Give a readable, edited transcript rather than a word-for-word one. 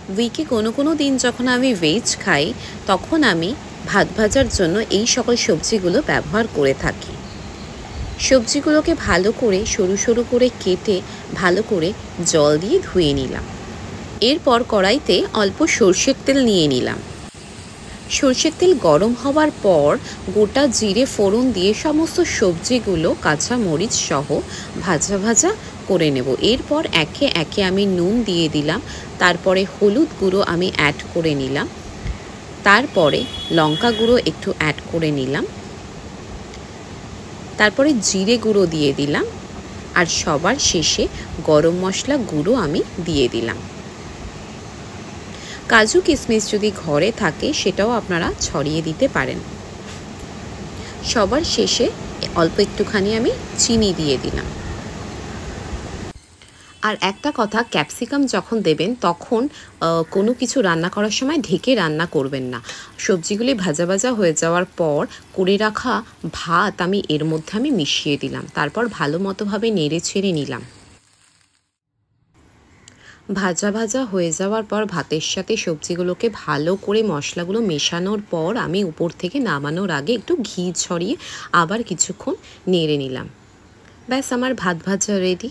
উইকে কোনো দিন যখন আমি ভেজ খাই তখন আমি ভাত ভাজার জন্য এই সকল সবজিগুলো ব্যবহার করে থাকি। সবজিগুলোকে ভালো করে সরু সরু করে কেটে ভালো করে জল দিয়ে ধুয়ে নিলাম। এরপর কড়াইতে অল্প সর্ষের তেল নিয়ে নিলাম। সর্ষের তেল গরম হওয়ার পর গোটা জিরে ফোড়ন দিয়ে সমস্ত সবজিগুলো কাঁচা মরিচ সহ ভাজা ভাজা করে নেব। এরপর একে একে আমি নুন দিয়ে দিলাম, তারপরে হলুদ গুঁড়ো আমি অ্যাড করে নিলাম, তারপরে লঙ্কা গুঁড়ো একটু অ্যাড করে নিলাম, তারপরে জিরে গুঁড়ো দিয়ে দিলাম, আর সবার শেষে গরম মশলা গুঁড়ো আমি দিয়ে দিলাম। কাজু কিশমিশ যদি ঘরে থাকে সেটাও আপনারা ছড়িয়ে দিতে পারেন। সবার শেষে অল্প একটুখানি আমি চিনি দিয়ে দিলাম। আর একটা কথা, ক্যাপসিকাম যখন দেবেন তখন কোনো কিছু রান্না করার সময় ঢেকে রান্না করবেন না। সবজিগুলি ভাজা ভাজা হয়ে যাওয়ার পর করে রাখা ভাত আমি এর মধ্যে আমি মিশিয়ে দিলাম, তারপর ভালো মতোভাবে নেড়ে ছেড়ে নিলাম। ভাজা ভাজা হয়ে যাওয়ার পর ভাতের সাথে সবজিগুলোকে ভালো করে মশলাগুলো মেশানোর পর আমি উপর থেকে নামানোর আগে একটু ঘি ছড়িয়ে আবার কিছুক্ষণ নেড়ে নিলাম। ব্যাস, আমার ভাত ভাজা রেডি।